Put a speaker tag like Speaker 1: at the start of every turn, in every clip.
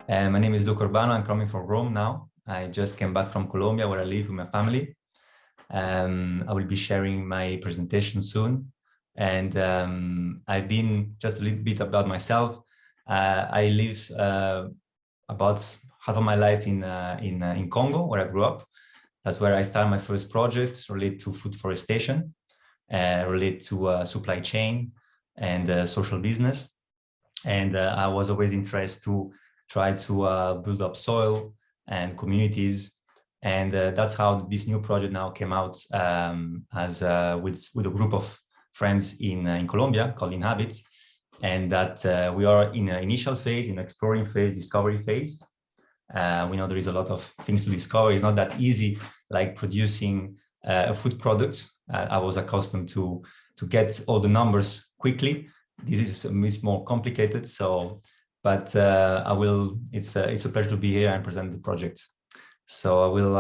Speaker 1: My name is Luca Urbano. I'm coming from Rome now. I just came back from Colombia, where I live with my family. I will be sharing my presentation soon. And I've been just a little bit about myself. I live about half of my life in Congo, where I grew up. That's where I started my first project related to food forestation, related to supply chain and social business. And I was always interested to try to build up soil and communities. And that's how this new project now came out with a group of friends in Colombia called Inhabits. And that we are in an initial phase, in exploring phase, discovery phase. We know there is a lot of things to discover. It's not that easy like producing a food product. I was accustomed to get all the numbers quickly. This is more complicated. So, but I will. It's a pleasure to be here and present the project. So I will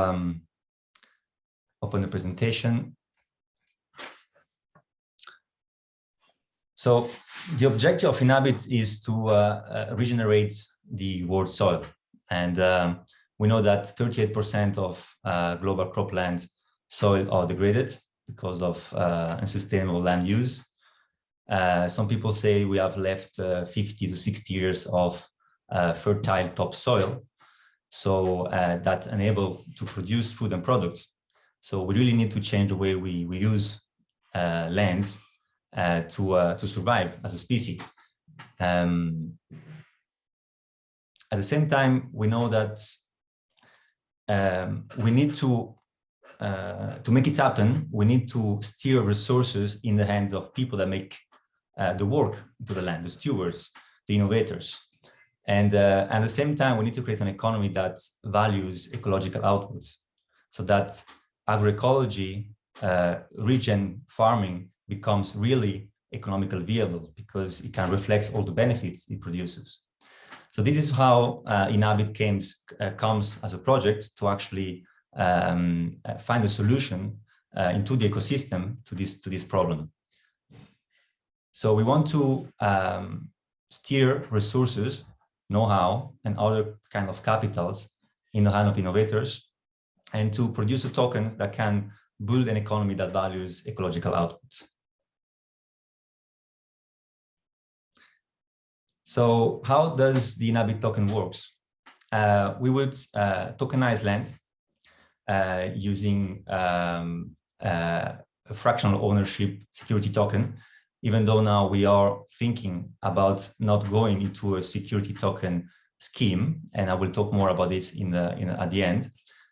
Speaker 1: open the presentation. So the objective of Inhabit is to regenerate the world soil. And we know that 38% of global cropland soil are degraded because of unsustainable land use. Some people say we have left 50 to 60 years of fertile topsoil, so that enable to produce food and products. So we really need to change the way we use lands to survive as a species. At the same time, we know that we need to make it happen. We need to steer resources in the hands of people that make the work to the land, the stewards, the innovators. And at the same time, we need to create an economy that values ecological outputs, so that agroecology, regen farming becomes really economically viable because it can reflect all the benefits it produces. So this is how Inhabit comes as a project to actually find a solution into the ecosystem to this problem. So we want to steer resources, know-how, and other kind of capitals in the hand of innovators, and to produce tokens that can build an economy that values ecological outputs. So how does the Inhabit token works? We would tokenize land using a fractional ownership security token, even though now we are thinking about not going into a security token scheme, and I will talk more about this at the end.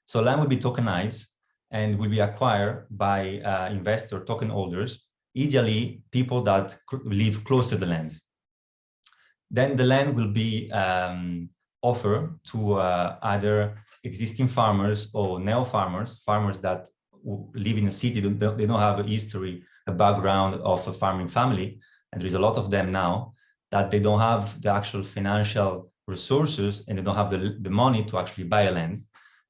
Speaker 1: So land will be tokenized and will be acquired by investor token holders, ideally people that live close to the land. Then the land will be offered to either existing farmers or neo-farmers, farmers that live in a city, they don't have a history, a background of a farming family, and there is a lot of them now, that they don't have the actual financial resources and they don't have the money to actually buy a land.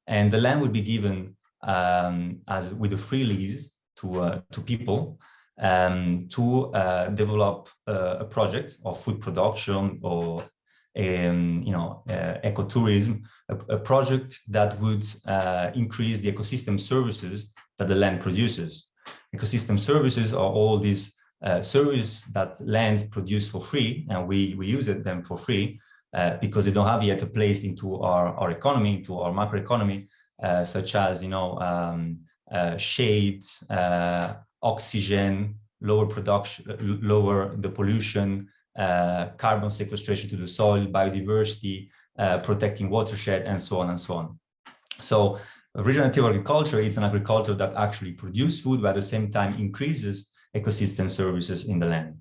Speaker 1: And the land will be given as with a free lease to people to develop a project of food production or ecotourism, a project that would increase the ecosystem services that the land produces. Ecosystem services are all these services that land produce for free, and we use them for free because they don't have yet a place into our economy, into our macroeconomy, such as shade, oxygen, lower production, lower the pollution, carbon sequestration to the soil, biodiversity, protecting watershed, and so on and so on. So regenerative agriculture is an agriculture that actually produces food, but at the same time increases ecosystem services in the land.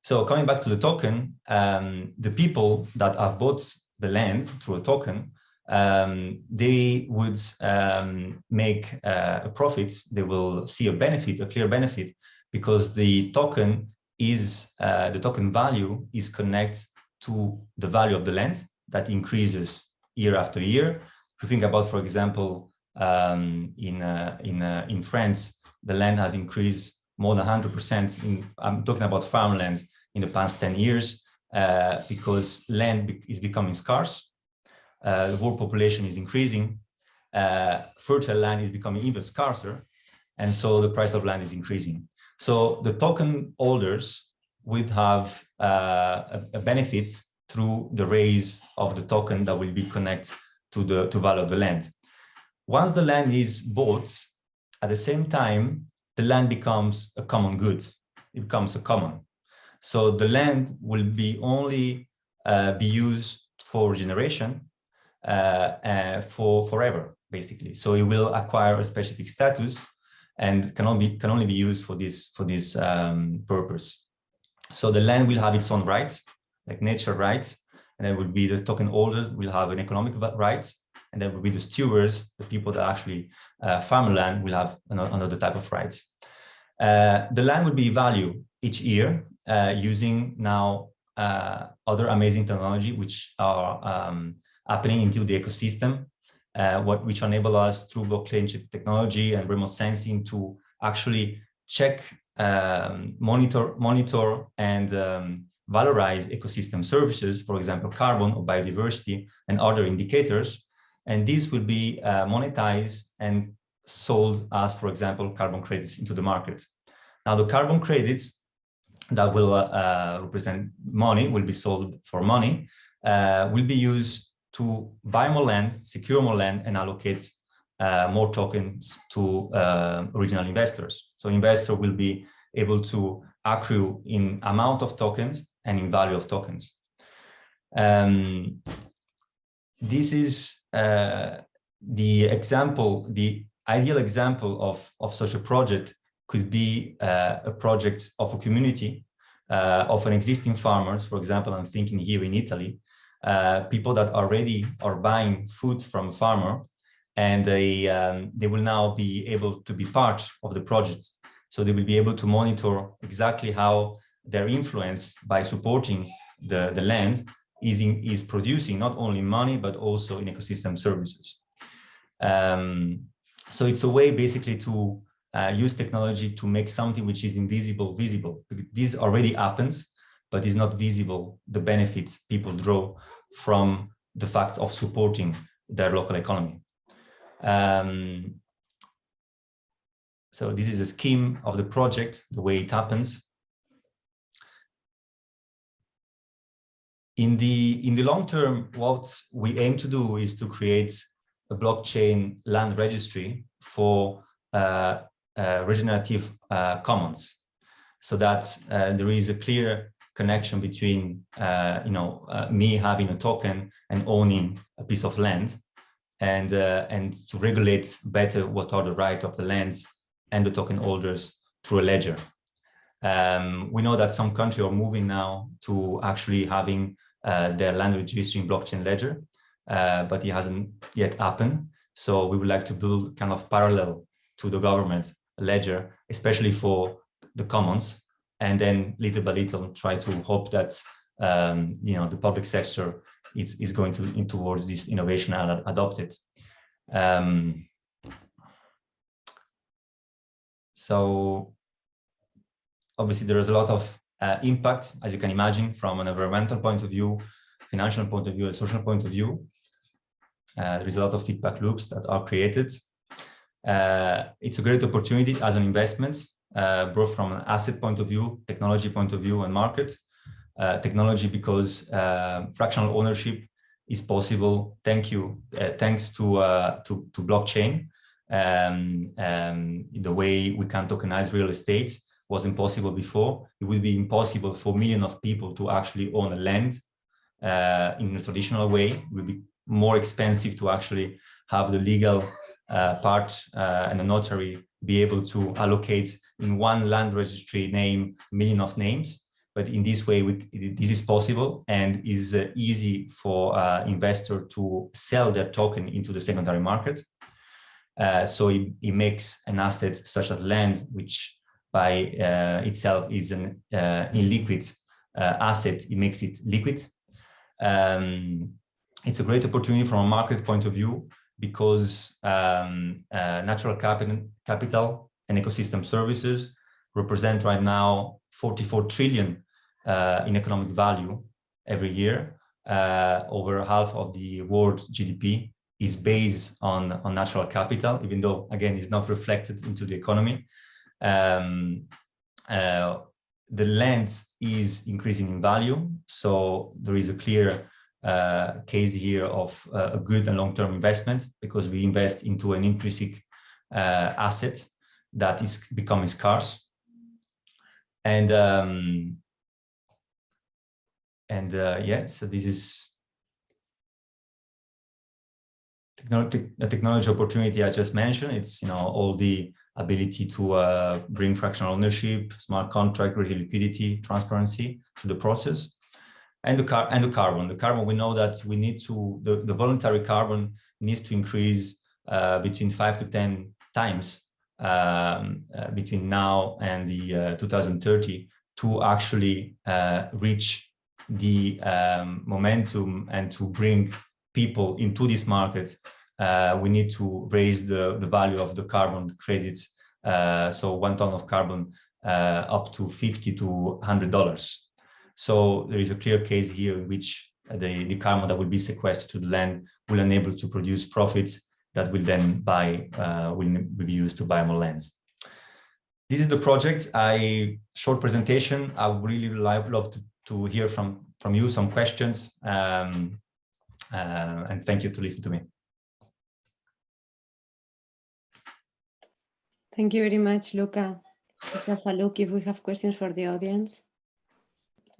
Speaker 1: So coming back to the token, the people that have bought the land through a token, they would make a profit. They will see a benefit, a clear benefit, because the token is the token value is connected to the value of the land that increases year after year. If you think about, for example, in France, the land has increased more than 100%. I'm talking about farmlands in the past 10 years because land is becoming scarce. the world population is increasing, fertile land is becoming even scarcer, and so the price of land is increasing. So the token holders would have a benefit through the raise of the token that will be connected to the value of the land. Once the land is bought, at the same time, the land becomes a common good. It becomes a common. So the land will be only be used for regeneration for forever, basically. So it will acquire a specific status and can only be used for this purpose. So the land will have its own rights, like nature rights, and then will be the token holders will have an economic rights, and then will be the stewards, the people that actually farm land, will have another type of rights. The land will be valued each year using now other amazing technology which are happening into the ecosystem, which enable us through blockchain technology and remote sensing to actually check, monitor and valorize ecosystem services, for example, carbon or biodiversity and other indicators. And these will be monetized and sold as, for example, carbon credits into the market. Now, the carbon credits that will represent money, will be sold for money, will be used to buy more land, secure more land, and allocate more tokens to original investors. So investor will be able to accrue in amount of tokens and in value of tokens. This is the example, the ideal example of such a project could be a project of a community of an existing farmers. For example, I'm thinking here in Italy, people that already are buying food from a farmer, and they will now be able to be part of the project. So they will be able to monitor exactly how their influence by supporting the land is producing not only money, but also in ecosystem services. So it's a way basically to use technology to make something which is invisible visible. This already happens, but is not visible, the benefits people draw from the fact of supporting their local economy. So this is a scheme of the project, the way it happens. In the long term, what we aim to do is to create a blockchain land registry for regenerative commons, so that there is a clear connection between me having a token and owning a piece of land, and to regulate better what are the rights of the lands and the token holders through a ledger. We know that some countries are moving now to actually having their land registry in blockchain ledger, but it hasn't yet happened. So we would like to build kind of parallel to the government ledger, especially for the commons, and then little by little try to hope that the public sector is going towards this innovation and adopt it. So obviously there is a lot of impact, as you can imagine, from an environmental point of view, financial point of view, and social point of view. There is a lot of feedback loops that are created. It's a great opportunity as an investment, both from an asset point of view, technology point of view, and market. Technology because fractional ownership is possible thanks to blockchain. The way we can tokenize real estate was impossible before. It would be impossible for millions of people to actually own a land in a traditional way. It would be more expensive to actually have the legal part and a notary be able to allocate in one land registry name millions of names. But in this way, this is possible and is easy for investor to sell their token into the secondary market. So it makes an asset such as land, which by itself is an illiquid asset, it makes it liquid. It's a great opportunity from a market point of view because natural capital and ecosystem services represent right now 44 trillion in economic value every year. over half of the world GDP is based on natural capital, even though, again, it's not reflected into the economy. The land is increasing in value, so there is a clear case here of a good and long-term investment, because we invest into an intrinsic asset that is becoming scarce. And yeah, so this is the technology opportunity I just mentioned. It's, you know, all the ability to bring fractional ownership, smart contract, greater liquidity, transparency to the process, and the carbon. The carbon, we know that we need to, the voluntary carbon needs to increase between 5 to 10 times between now and the 2030 to actually reach the momentum and to bring people into this market. We need to raise the value of the carbon credits. So 1 ton of carbon up to $50 to $100. So there is a clear case here in which the carbon that will be sequestered to the land will enable to produce profits that will then will be used to buy more lands. This is the project. Short presentation. I would really love to hear from you some questions. And thank you to listen to me.
Speaker 2: Thank you very much, Luca. Let's have a look if we have questions for the audience.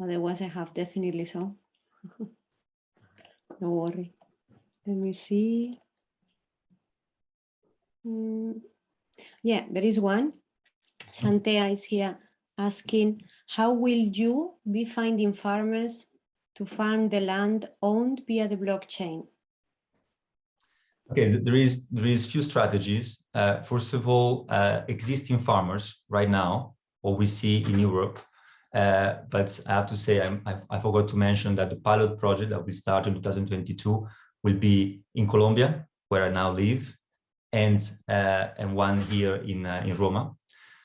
Speaker 2: Otherwise, I have definitely some. Don't worry. Let me see. Yeah, there is one. Santea is here asking, how will you be finding farmers to farm the land owned via the blockchain?
Speaker 1: Okay, there is few strategies. First of all, existing farmers right now, what we see in Europe, but I have to say, I forgot to mention that the pilot project that we started in 2022 will be in Colombia, where I now live, and one here in Roma.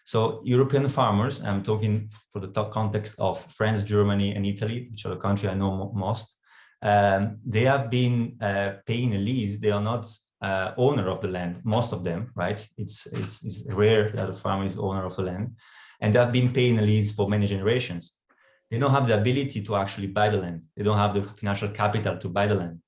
Speaker 1: So European farmers, I'm talking for the top context of France, Germany, and Italy, which are the country I know most. They have been paying a lease. They are not owner of the land, most of them, right? It's rare that a farmer is owner of the land, and they have been paying a lease for many generations. They don't have the ability to actually buy the land. They don't have the financial capital to buy the land,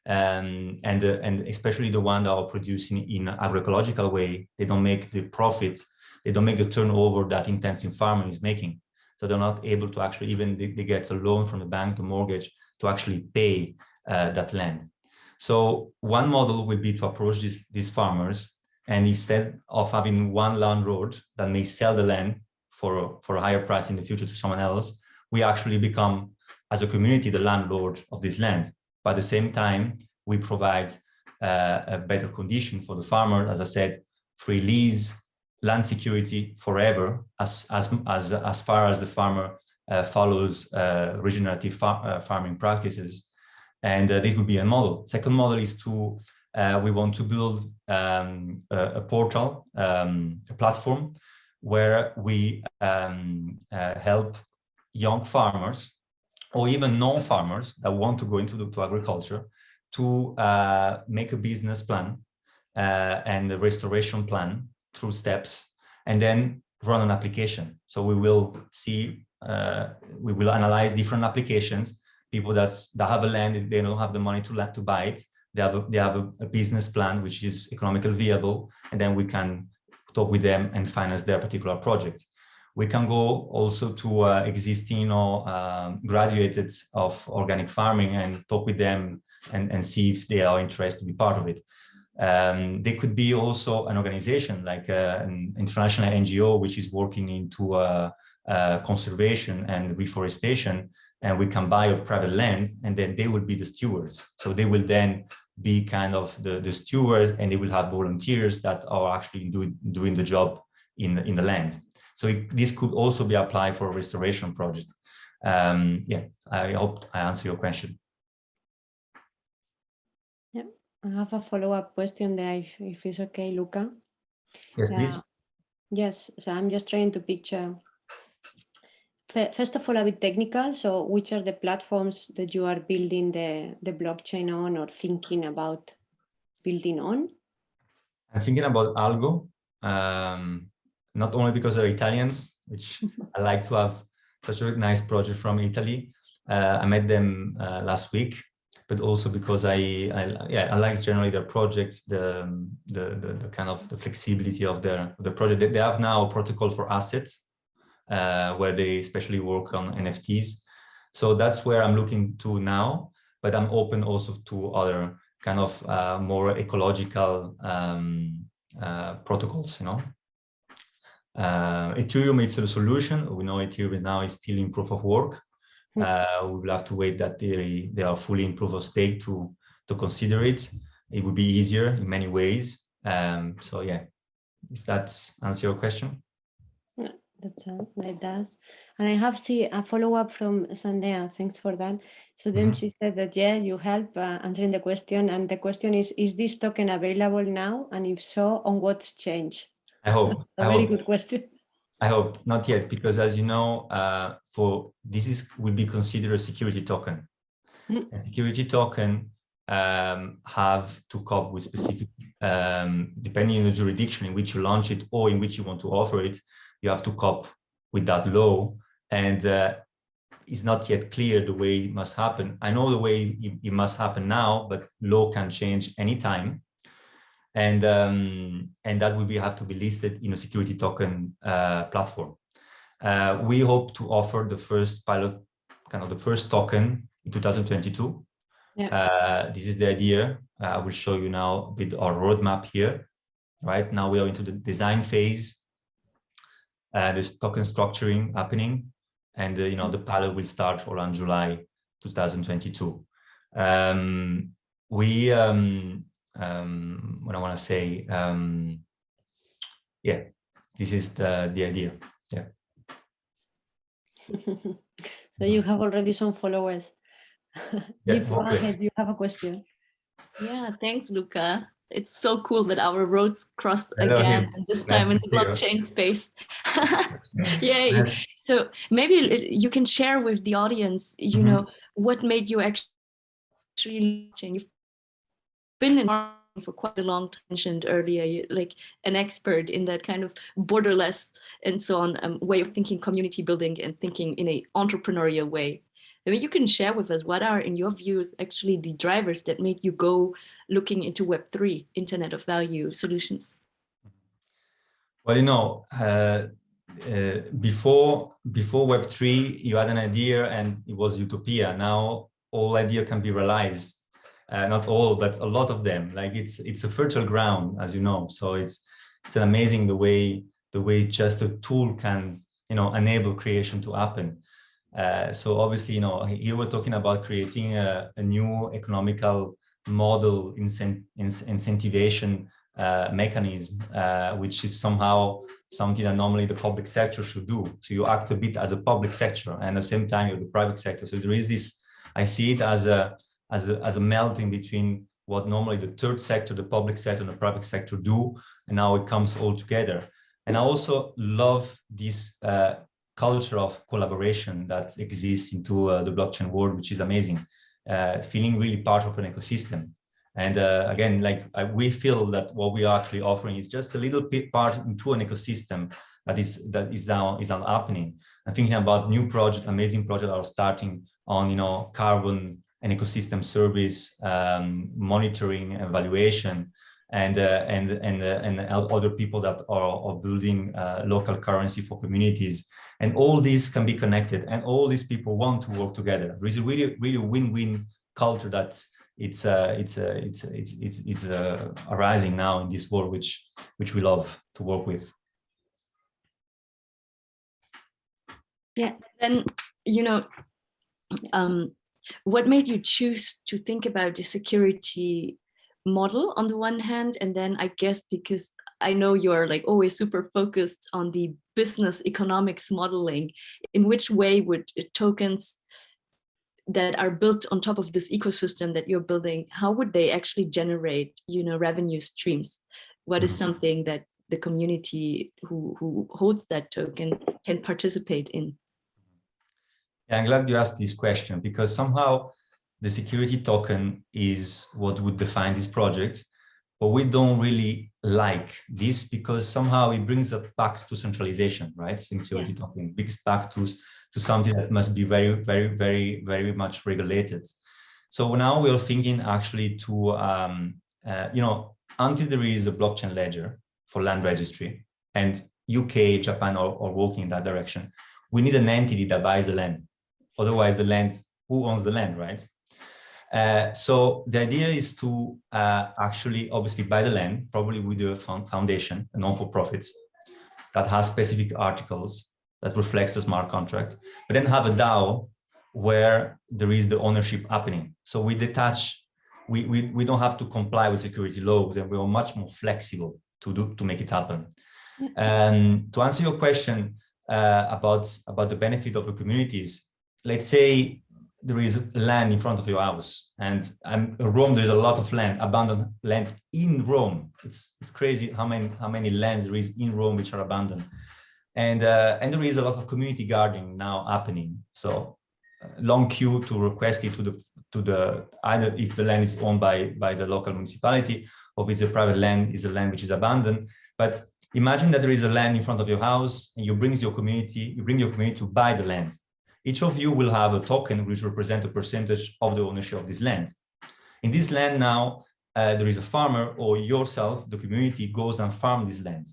Speaker 1: and especially the one that are producing in an agroecological way. They don't make the profits. They don't make the turnover that intensive farming is making. So they're not able to actually, even they get a loan from the bank, the mortgage, to actually pay that land. So one model would be to approach these farmers, and instead of having one landlord that may sell the land for a higher price in the future to someone else, we actually become, as a community, the landlord of this land. But at the same time, we provide a better condition for the farmer, as I said, free lease, land security forever, as far as the farmer follows regenerative farming practices. And this would be a model. Second model is to, we want to build a portal, a platform where we help young farmers or even non-farmers that want to go into agriculture to make a business plan and a restoration plan through steps, and then run an application. So we will see, we will analyze different applications. People that have a land, they don't have the money to buy it. They have a business plan which is economically viable, and then we can talk with them and finance their particular project. We can go also to existing or graduates of organic farming and talk with them and see if they are interested to be part of it. They could be also an organization like an international NGO which is working into conservation and reforestation, and we can buy a private land, and then they will be the stewards. So they will then be kind of the stewards, and they will have volunteers that are actually doing the job in the land. So this could also be applied for a restoration project. Yeah, I hope I answer your question.
Speaker 2: Yeah, I have a follow-up question there, if it's okay, Luca.
Speaker 1: Yes, please.
Speaker 2: Yes, so I'm just trying to picture First of all, a bit technical. So which are the platforms that you are building the blockchain on or thinking about building on?
Speaker 1: I'm thinking about Algo, not only because they're Italians, which I like to have such a nice project from Italy. I met them last week, but also because I like generally their projects, the kind of the flexibility of the project. They have now a protocol for assets, where they especially work on NFTs. So that's where I'm looking to now, but I'm open also to other kind of more ecological protocols, you know. Ethereum, it's a solution. We know Ethereum now is still in proof of work. We will have to wait that they are fully in proof of stake to consider it. It would be easier in many ways. So yeah, does that answer your question?
Speaker 2: That does. And I have seen a follow-up from Sandea. Thanks for that. So then she said that, yeah, you help answering the question. And the question is this token available now? And if so, on what exchange?
Speaker 1: I hope.
Speaker 2: A very good question.
Speaker 1: I hope not yet, because as you know, will be considered a security token. A security token have to cope with specific, depending on the jurisdiction in which you launch it or in which you want to offer it, you have to cope with that law. And it's not yet clear the way it must happen. I know the way it must happen now, but law can change anytime. And that will have to be listed in a security token platform. We hope to offer the first pilot, kind of the first token in 2022. Yeah. This is the idea. I will show you now a bit our roadmap here. Right now we are into the design phase. There's token structuring happening, and the pilot will start around July 2022. What I want to say, yeah, this is the idea. Yeah.
Speaker 2: So you have already some followers.
Speaker 1: Yeah,
Speaker 2: go ahead, you have a question.
Speaker 3: Yeah, thanks, Luca. It's so cool that our roads cross again, and this time in the blockchain space. Yay! So maybe you can share with the audience, you know, what made you actually, you've been in marketing for quite a long time, mentioned earlier, like an expert in that kind of borderless and so on way of thinking, community building and thinking in an entrepreneurial way. Maybe you can share with us what are, in your views, actually the drivers that made you go looking into Web3, Internet of Value solutions?
Speaker 1: Well, before Web3, you had an idea and it was utopia. Now all idea can be realized. Not all, but a lot of them. Like it's a fertile ground, as you know. So it's amazing the way just a tool can enable creation to happen. So obviously, here we're talking about creating a new economical model, incentivation mechanism, which is somehow something that normally the public sector should do. So you act a bit as a public sector, and at the same time you're the private sector. So there is this. I see it as a melting between what normally the third sector, the public sector, and the private sector do, and now it comes all together. And I also love this culture of collaboration that exists into the blockchain world, which is amazing. Feeling really part of an ecosystem. And again, we feel that what we are actually offering is just a little bit part into an ecosystem that is now happening. I'm thinking about new projects, amazing projects are starting on carbon and ecosystem service, monitoring, evaluation, and other people that are building local currency for communities. And all these can be connected, and all these people want to work together. There is a really win-win culture that it's arising now in this world, which we love to work with.
Speaker 3: Yeah, then what made you choose to think about the security model on the one hand, and then I guess because I know you are always super focused on the business economics modeling, in which way would tokens that are built on top of this ecosystem that you're building, how would they actually generate revenue streams? What is something that the community who holds that token can participate in?
Speaker 1: Yeah, I'm glad you asked this question, because somehow the security token is what would define this project, but we don't really like this because somehow it brings us back to centralization, right? Security token brings back to something that must be very, very, very, very much regulated. So now we're thinking actually to, until there is a blockchain ledger for land registry, and UK, Japan are working in that direction, we need an entity that buys the land. Otherwise, the land, who owns the land, right? So the idea is to actually obviously buy the land, probably with a foundation, a non-for-profit, that has specific articles that reflects the smart contract, but then have a DAO where there is the ownership happening. So we detach, we don't have to comply with security laws, and we are much more flexible to make it happen. To answer your question about the benefit of the communities, let's say there is land in front of your house, and in Rome there's a lot of land, abandoned land in Rome. It's crazy how many lands there is in Rome which are abandoned, and there is a lot of community gardening now happening. So long queue to request it to the either if the land is owned by the local municipality, or if it's a private land, is a land which is abandoned. But imagine that there is a land in front of your house, and you bring your community to buy the land. Each of you will have a token which represents a percentage of the ownership of this land. In this land now, there is a farmer, or yourself, the community, goes and farm this land.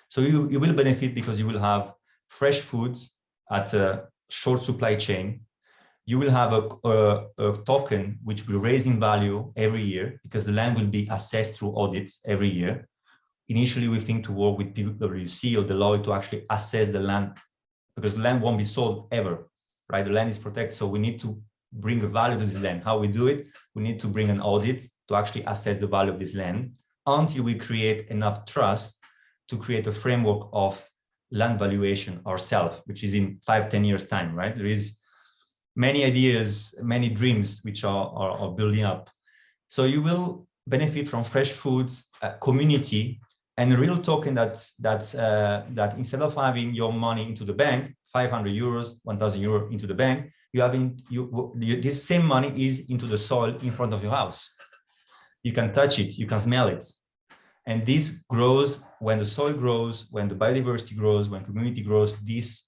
Speaker 1: So you will benefit because you will have fresh foods at a short supply chain. You will have a token which will raise in value every year because the land will be assessed through audits every year. Initially, we think to work with PwC or Deloitte to actually assess the land, because the land won't be sold ever, right? The land is protected, so we need to bring a value to this land. How we do it? We need to bring an audit to actually assess the value of this land until we create enough trust to create a framework of land valuation ourselves, which is in 5-10 years time, right? There is many ideas, many dreams which are building up. So you will benefit from fresh foods, community, and a real token that instead of having your money into the bank, 500 euros, 1,000 euros into the bank, this same money is into the soil in front of your house. You can touch it, you can smell it. And this grows when the soil grows, when the biodiversity grows, when community grows, this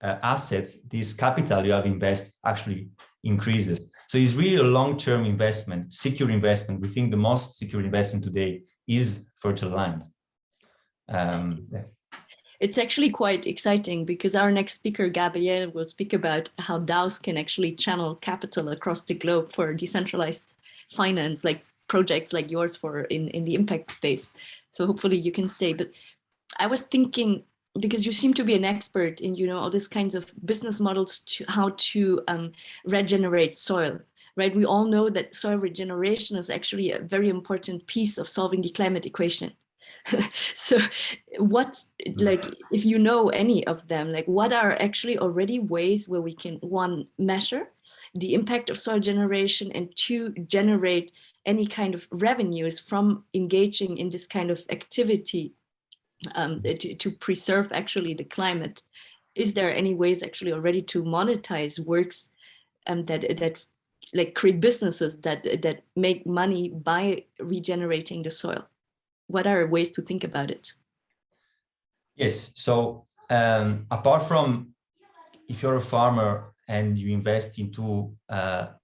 Speaker 1: asset, this capital you have invested actually increases. So it's really a long-term investment, secure investment. We think the most secure investment today is fertile land.
Speaker 3: It's actually quite exciting because our next speaker, Gabriel, will speak about how DAOs can actually channel capital across the globe for decentralized finance, like projects like yours in the impact space. So hopefully you can stay. But I was thinking, because you seem to be an expert in, all these kinds of business models to how to regenerate soil, right? We all know that soil regeneration is actually a very important piece of solving the climate equation. So if you know any of them, what are actually already ways where we can, one, measure the impact of soil generation, and two, generate any kind of revenues from engaging in this kind of activity to preserve actually the climate? Is there any ways actually already to monetize works that create businesses that make money by regenerating the soil? What are ways to think about it?
Speaker 1: Yes, so apart from if you're a farmer and you invest into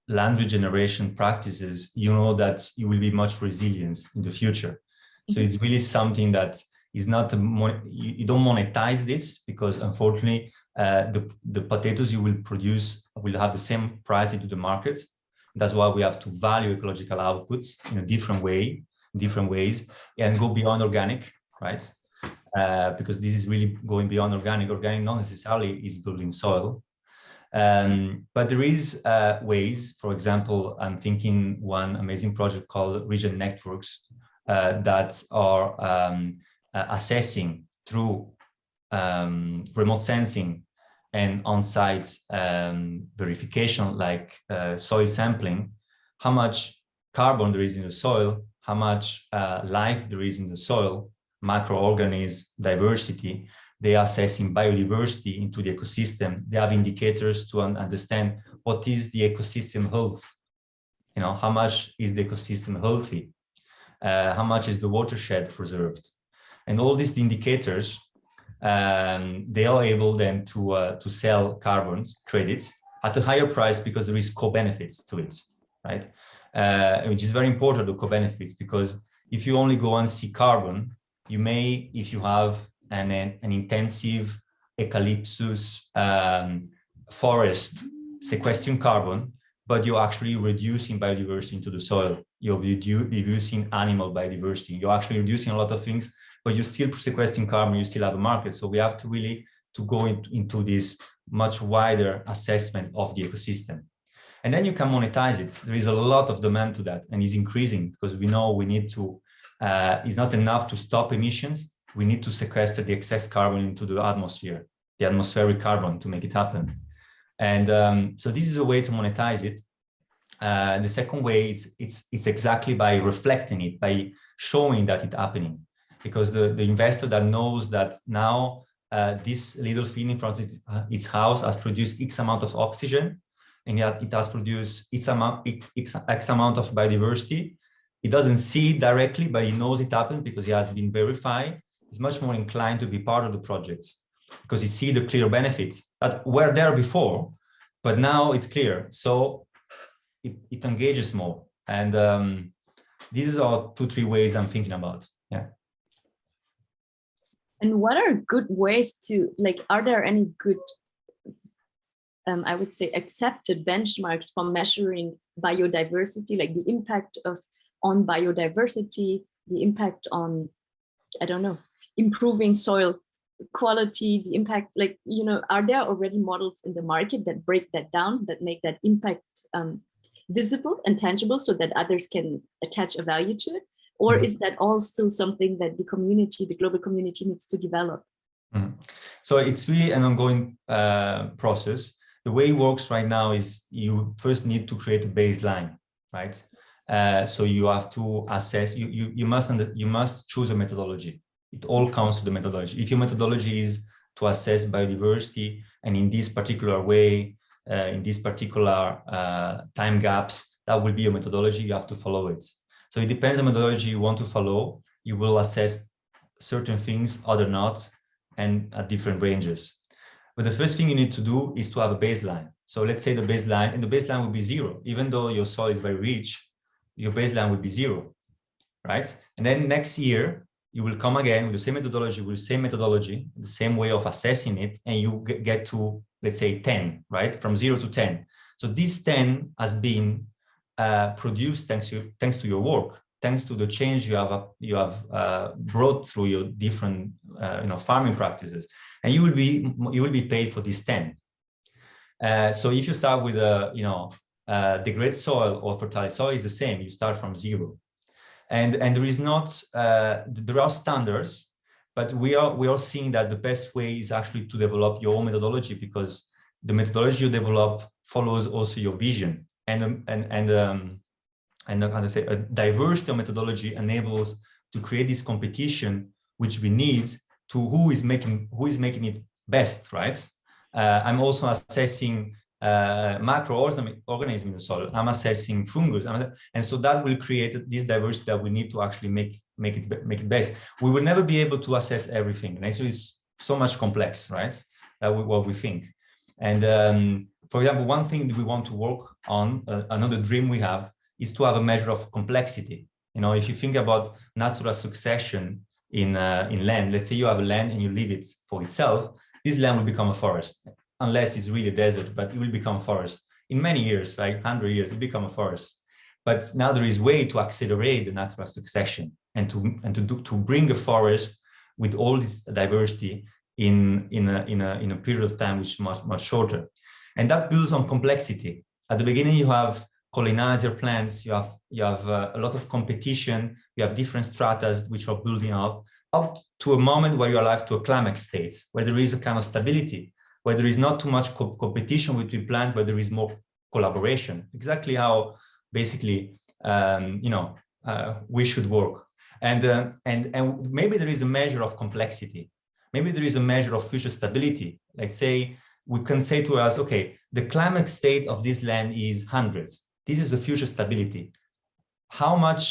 Speaker 1: land regeneration practices, you know that you will be much resilient in the future. So it's really something that is not, you don't monetize this, because unfortunately the potatoes you will produce will have the same price into the market. That's why we have to value ecological outputs in a different ways, and go beyond organic, right? Because this is really going beyond organic. Organic not necessarily is building soil. But there is ways. For example, I'm thinking one amazing project called Region Networks that are assessing through remote sensing and on-site verification, like soil sampling, how much carbon there is in the soil, how much life there is in the soil, microorganism diversity, They are assessing biodiversity into the ecosystem. They have indicators to understand what is the ecosystem health. You know, how much is the ecosystem healthy? How much is the watershed preserved? And all these indicators, they are able then to sell carbon credits at a higher price because there is co-benefits to it, right? Which is very important, the co-benefits, because if you only go and see carbon, you may, if you have an intensive eucalyptus forest sequestering carbon, but you're actually reducing biodiversity into the soil. You're reducing animal biodiversity. You're actually reducing a lot of things, but you're still sequestering carbon, you still have a market. So we have to really go into this much wider assessment of the ecosystem. And then you can monetize it. There is a lot of demand to that, and it's increasing because we know we need to, it's not enough to stop emissions. We need to sequester the excess carbon into the atmosphere, the atmospheric carbon, to make it happen. And so this is a way to monetize it. The second way is it's exactly by reflecting it, by showing that it's happening, because the investor that knows that now this little thing in front of its house has produced X amount of oxygen, and yet it has produced X amount of biodiversity. He doesn't see it directly, but he knows it happened because it has been verified. He's much more inclined to be part of the project because he sees the clear benefits that were there before, but now it's clear. So it engages more. And these are 2-3 ways I'm thinking about. Yeah.
Speaker 3: And what are good ways to, like, are there any good, I would say, accepted benchmarks for measuring biodiversity, like the impact on biodiversity, the impact on, I don't know, improving soil quality, the impact, like, you know, are there already models in the market that break that down, that make that impact visible and tangible so that others can attach a value to it? Or is that all still something that the community, the global community, needs to develop?
Speaker 1: So it's really an ongoing process. The way it works right now is you first need to create a baseline, right? So you have to assess, you must choose a methodology. It all comes to the methodology. If your methodology is to assess biodiversity, and in this particular way, in these particular time gaps, that will be your methodology, you have to follow it. So it depends on the methodology you want to follow. You will assess certain things, other not, and at different ranges. But the first thing you need to do is to have a baseline. So let's say the baseline, and the baseline will be 0. Even though your soil is very rich, your baseline will be 0, right? And then next year, you will come again with the same methodology, the same way of assessing it, and you get to, let's say, 10, right? From 0 to 10. So this 10 has been produced thanks to your work, thanks to the change you have brought through your different farming practices, and you will be paid for this 10. So if you start with degraded soil or fertile soil, is the same. You start from 0, and there is not there are standards, but we are seeing that the best way is actually to develop your own methodology, because the methodology you develop follows also your vision. And how to say, a diversity of methodology enables to create this competition, which we need to who is making it best, right? I'm also assessing microorganisms in the soil. I'm assessing fungus, and so that will create this diversity that we need to actually make it best. We will never be able to assess everything, and actually it's so much complex, right? What we think. And for example, one thing that we want to work on, another dream we have, is to have a measure of complexity. You know, if you think about natural succession in land, let's say you have a land and you leave it for itself, this land will become a forest, unless it's really desert, but it will become forest. In many years, like 100 years, it will become a forest. But now there is a way to accelerate the natural succession and to bring a forest with all this diversity in a period of time which is much shorter. And that builds on complexity. At the beginning, you have colonizer plants, you have a lot of competition, you have different stratas which are building up to a moment where you arrive to a climax state, where there is a kind of stability, where there is not too much competition between plants, but there is more collaboration. Exactly how basically we should work. And maybe there is a measure of complexity. maybe there is a measure of future stability. Let's say we can say to us, okay, the climate state of this land is 100. This is the future stability. How much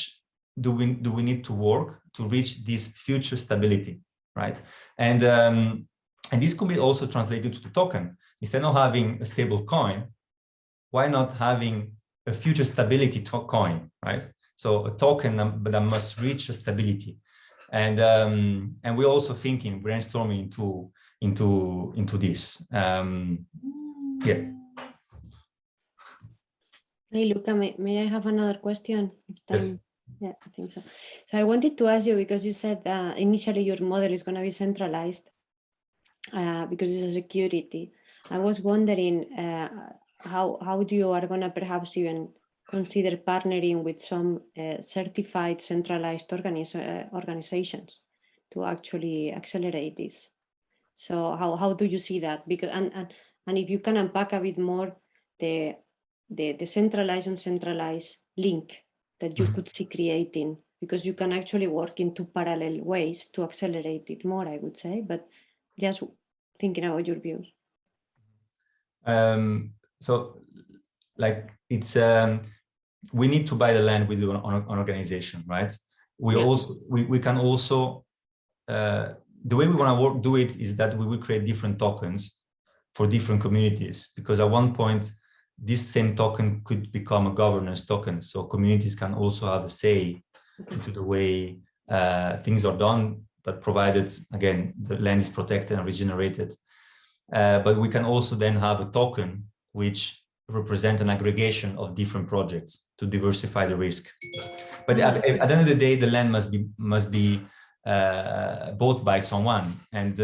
Speaker 1: do we need to work to reach this future stability, right? And this could be also translated to the token. Instead of having a stable coin, why not having a future stability coin, right? So a token that must reach a stability. And we're also thinking, brainstorming into this. Yeah.
Speaker 2: Hey, Luca, may I have another question?
Speaker 1: Yes.
Speaker 2: Yeah, I think so. So I wanted to ask you, because you said initially your model is going to be centralized because it's a security. I was wondering how you are going to perhaps even consider partnering with some certified centralized organizations to actually accelerate this. So how do you see that? Because and if you can unpack a bit more the decentralized and centralized link that you could see creating, because you can actually work in two parallel ways to accelerate it more, I would say, but just thinking about your views.
Speaker 1: So like it's we need to buy the land with an organization, right? We can also the way we want to do it is that we will create different tokens for different communities, because at one point this same token could become a governance token, so communities can also have a say into the way things are done, but provided again the land is protected and regenerated. But we can also then have a token which represent an aggregation of different projects to diversify the risk. But at the end of the day, the land must be bought by someone, and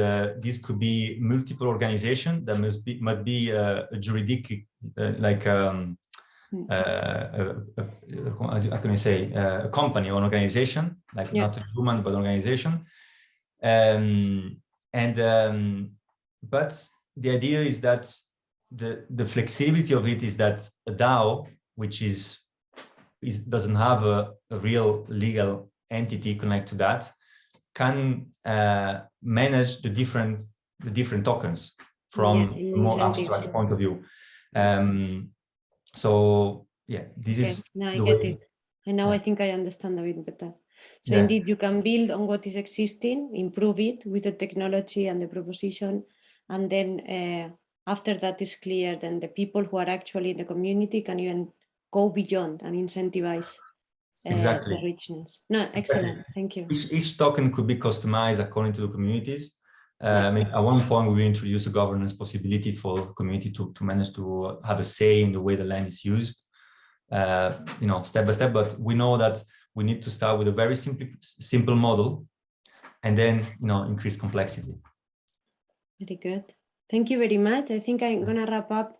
Speaker 1: this could be multiple organizations that must be a juridic like how can I say a company or an organization, like not a human but an organization. But the idea is that the flexibility of it is that a DAO, which doesn't have a real legal entity connected to that, can manage the different tokens from a more abstract point of view. So yeah, this is
Speaker 2: now I
Speaker 1: the
Speaker 2: get
Speaker 1: way.
Speaker 2: it. And now I think I understand a bit better. So indeed, you can build on what is existing, improve it with the technology and the proposition, and then after that is clear, then the people who are actually in the community can even go beyond and incentivize the richness. No, excellent. Thank you.
Speaker 1: Each token could be customized according to the communities. I mean, at one point, we will introduce a governance possibility for the community to manage to have a say in the way the land is used, step by step. But we know that we need to start with a very simple model, and then increase complexity.
Speaker 2: Very good. Thank you very much. I think I'm gonna wrap up.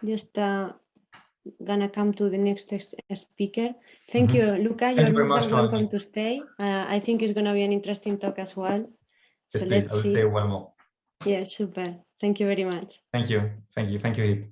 Speaker 2: Just gonna come to the next speaker. Thank you, Luca. You're more than welcome to stay. I think it's gonna be an interesting talk as well.
Speaker 1: Yes, so please. I will say one more.
Speaker 2: Yeah, super. Thank you very much.
Speaker 1: Thank you. Thank you. Thank you.